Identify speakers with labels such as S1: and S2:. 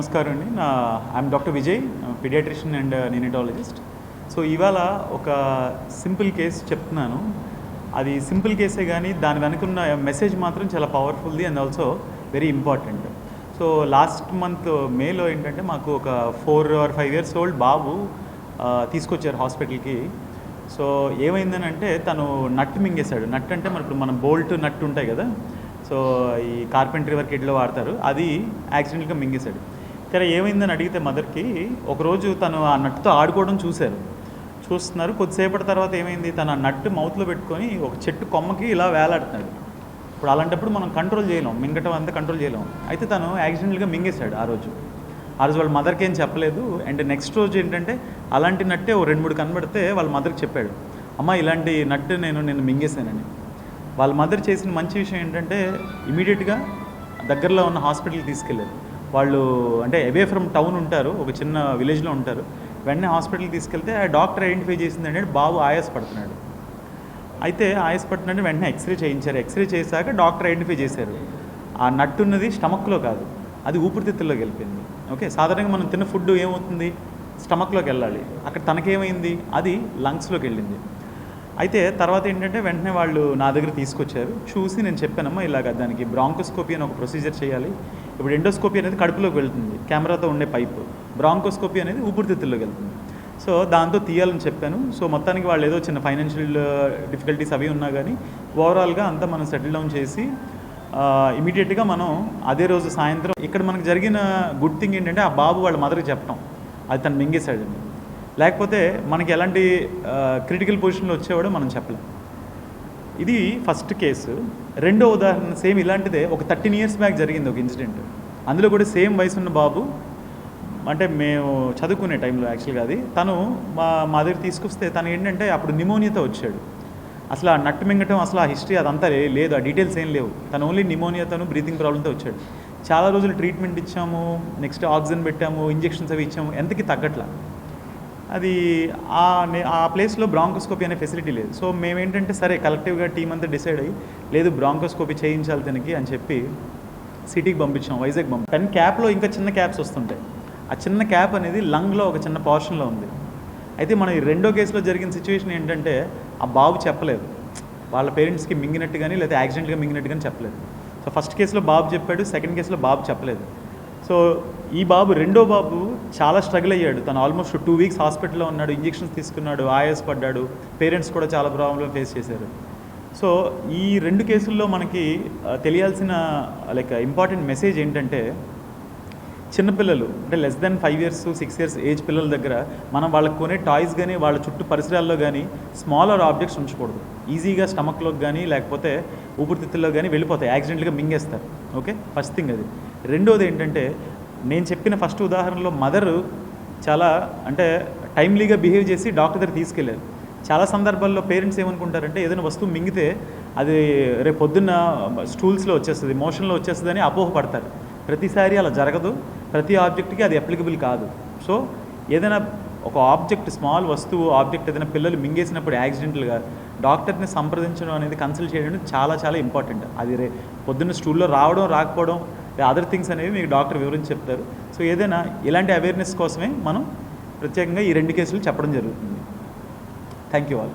S1: నమస్కారం అండి. I'm doctor Vijay, paediatrician and neonatologist. So ఇవాళ ఒక సింపుల్ కేస్ చెప్తున్నాను. అది సింపుల్ కేసే కానీ దాని వెనుకున్న మెసేజ్ మాత్రం చాలా పవర్ఫుల్ది and also very important. So last month మేలో ఏంటంటే మాకు ఒక 4 or 5 years ఓల్డ్ బాబు తీసుకొచ్చారు హాస్పిటల్కి. సో ఏమైందని అంటే తను నట్ మింగేశాడు. నట్ అంటే ఇప్పుడు మనం బోల్ట్ నట్ ఉంటాయి కదా, సో ఈ కార్పెంటరీ వర్క్ ఎడ్లో వాడతారు, అది యాక్సిడెంట్గా మింగేశాడు. సరే ఏమైందని అడిగితే మదర్కి ఒకరోజు తను ఆ నట్టుతో ఆడుకోవడం చూస్తున్నారు. కొద్దిసేపటి తర్వాత ఏమైంది, తను ఆ నట్టు మౌత్లో పెట్టుకొని ఒక చెట్టు కొమ్మకి ఇలా వేలాడుతున్నాడు. ఇప్పుడు అలాంటప్పుడు మనం కంట్రోల్ చేయలేం, మింగటం అంతా కంట్రోల్ చేయలేం. అయితే తను యాక్సిడెంట్గా మింగేశాడు ఆ రోజు వాళ్ళ మదర్కి ఏం చెప్పలేదు. అండ్ నెక్స్ట్ రోజు ఏంటంటే అలాంటి నట్టే 2-3 కనబడితే వాళ్ళ మదర్కి చెప్పాడు, అమ్మ ఇలాంటి నట్టు నేను మింగేశానని. వాళ్ళ మదర్ చేసిన మంచి విషయం ఏంటంటే ఇమీడియట్గా దగ్గరలో ఉన్న హాస్పిటల్కి తీసుకెళ్ళారు. వాళ్ళు అంటే అవే ఫ్రమ్ టౌన్ ఉంటారు, ఒక చిన్న విలేజ్లో ఉంటారు. వెంటనే హాస్పిటల్కి తీసుకెళ్తే ఆ డాక్టర్ ఐడెంటిఫై చేసింది అంటే బాబు ఆయాసపడుతున్నాడు. అయితే ఆయాసపడుతున్నాడు, వెంటనే ఎక్స్రే చేయించారు. ఎక్స్రే చేశాక డాక్టర్ ఐడెంటిఫై చేశారు ఆ నట్టు ఉన్నది స్టమక్లో కాదు, అది ఊపిరితిత్తుల్లోకి వెళ్ళిపోయింది. ఓకే, సాధారణంగా మనం తిన్న ఫుడ్ ఏమవుతుంది, స్టమక్లోకి వెళ్ళాలి. అక్కడ తనకేమైంది, అది లంగ్స్లోకి వెళ్ళింది. అయితే తర్వాత ఏంటంటే వెంటనే వాళ్ళు నా దగ్గర తీసుకొచ్చారు. చూసి నేను చెప్పానమ్మా ఇలాగ దానికి బ్రాంకోస్కోపీ అని ఒక ప్రొసీజర్ చేయాలి. ఇప్పుడు ఎండోస్కోపీ అనేది కడుపులోకి వెళ్తుంది, కెమెరాతో ఉండే పైపు. బ్రాంకోస్కోపీ అనేది ఊపిరితిత్తుల్లోకి వెళ్తుంది. సో దాంతో తీయాలని చెప్పాను. సో మొత్తానికి వాళ్ళు ఏదో చిన్న ఫైనాన్షియల్ డిఫికల్టీస్ అవి ఉన్నా కానీ ఓవరాల్గా అంతా మనం సెటిల్ డౌన్ చేసి ఇమీడియట్గా మనం అదే రోజు సాయంత్రం ఇక్కడ మనకు జరిగిన గుడ్ థింగ్ ఏంటంటే ఆ బాబు వాళ్ళ మదర్కి చెప్పడం అది తను మింగేశాడని. లేకపోతే మనకి ఎలాంటి క్రిటికల్ పొజిషన్లో వచ్చేవాడో మనం చెప్పలేం. ఇది ఫస్ట్ కేసు. రెండో ఉదాహరణ సేమ్ ఇలాంటిదే ఒక 13 years బ్యాక్ జరిగింది ఒక ఇన్సిడెంట్. అందులో కూడా సేమ్ వయసున్న బాబు, అంటే మేము చదువుకునే టైంలో యాక్చువల్గా అది తను మా దగ్గర తీసుకొస్తే తను ఏంటంటే అప్పుడు నిమోనియాతో వచ్చాడు. అసలు ఆ నట్టు మింగటం అసలు ఆ హిస్టరీ అదంతా లేదు, ఆ డీటెయిల్స్ ఏం లేవు. తను ఓన్లీ నిమోనియాతోను బ్రీతింగ్ ప్రాబ్లంతో వచ్చాడు. చాలా రోజులు ట్రీట్మెంట్ ఇచ్చాము, నెక్స్ట్ ఆక్సిజన్ పెట్టాము, ఇంజెక్షన్స్ అవి ఇచ్చాము, ఎంతకి తగ్గట్లా. అది ఆ ప్లేస్లో బ్రాంకోస్కోపీ అనే ఫెసిలిటీ లేదు. సో మేమేంటంటే సరే కలెక్టివ్గా టీం అంతా డిసైడ్ అయ్యి లేదు బ్రాంకోస్కోపీ చేయించాలి తనకి అని చెప్పి సిటీకి పంపించాం, వైజాగ్ పంపించాం. పెన్ క్యాప్లో ఇంకా చిన్న క్యాప్స్ వస్తుంటాయి. ఆ చిన్న క్యాప్ అనేది లంగ్లో ఒక చిన్న పోర్షన్లో ఉంది. అయితే మన ఈ రెండో కేసులో జరిగిన సిచ్యువేషన్ ఏంటంటే ఆ బాబు చెప్పలేదు, వాళ్ళ పేరెంట్స్కి మింగినట్టు కానీ లేదా యాక్సిడెంట్గా మింగినట్టు కానీ చెప్పలేదు. సో ఫస్ట్ కేసులో బాబు చెప్పాడు, సెకండ్ కేసులో బాబు చెప్పలేదు. సో ఈ బాబు రెండో బాబు చాలా స్ట్రగుల్ అయ్యాడు. తను ఆల్మోస్ట్ 2 weeks హాస్పిటల్లో ఉన్నాడు, ఇంజెక్షన్స్ తీసుకున్నాడు, ఆయాసపడ్డాడు, పేరెంట్స్ కూడా చాలా ప్రాబ్లం ఫేస్ చేశారు. సో ఈ 2 కేసుల్లో మనకి తెలియాల్సిన ఇంపార్టెంట్ మెసేజ్ ఏంటంటే చిన్నపిల్లలు అంటే less than 5 years, 6 years age పిల్లల దగ్గర మనం వాళ్ళకి కొనే టాయ్స్ కానీ వాళ్ళ చుట్టూ పరిసరాల్లో కానీ స్మాలర్ ఆబ్జెక్ట్స్ ఉంచకూడదు. ఈజీగా స్టమక్లోకి కానీ లేకపోతే ఊపిరితిత్తుల్లో కానీ వెళ్ళిపోతాయి, యాక్సిడెంట్గా మింగేస్తారు. ఓకే, ఫస్ట్ థింగ్ అది. రెండోది ఏంటంటే నేను చెప్పిన ఫస్ట్ ఉదాహరణలో మదరు చాలా అంటే టైమ్లీగా బిహేవ్ చేసి డాక్టర్ దగ్గర తీసుకెళ్ళారు. చాలా సందర్భాల్లో పేరెంట్స్ ఏమనుకుంటారంటే ఏదైనా వస్తువు మింగితే అది రేపు పొద్దున్న స్టూల్స్లో వచ్చేస్తుంది, మోషన్లో వచ్చేస్తుంది అని అపోహపడతారు. ప్రతిసారి అలా జరగదు, ప్రతి ఆబ్జెక్ట్కి అది అప్లికబుల్ కాదు. సో ఏదైనా ఒక ఆబ్జెక్ట్, స్మాల్ వస్తువు ఆబ్జెక్ట్ ఏదైనా పిల్లలు మింగేసినప్పుడు యాక్సిడెంటల్గా డాక్టర్ని సంప్రదించడం అనేది, కన్సల్ట్ చేయడం చాలా చాలా ఇంపార్టెంట్. అది పొద్దున్న స్టూల్లో రావడం రాకపోవడం అదర్ థింగ్స్ అనేవి మీకు డాక్టర్ వివరించి చెప్తారు. సో ఏదైనా ఇలాంటి అవేర్నెస్ కోసమే మనం ప్రత్యేకంగా ఈ 2 కేసులు చెప్పడం జరుగుతుంది. Thank you all.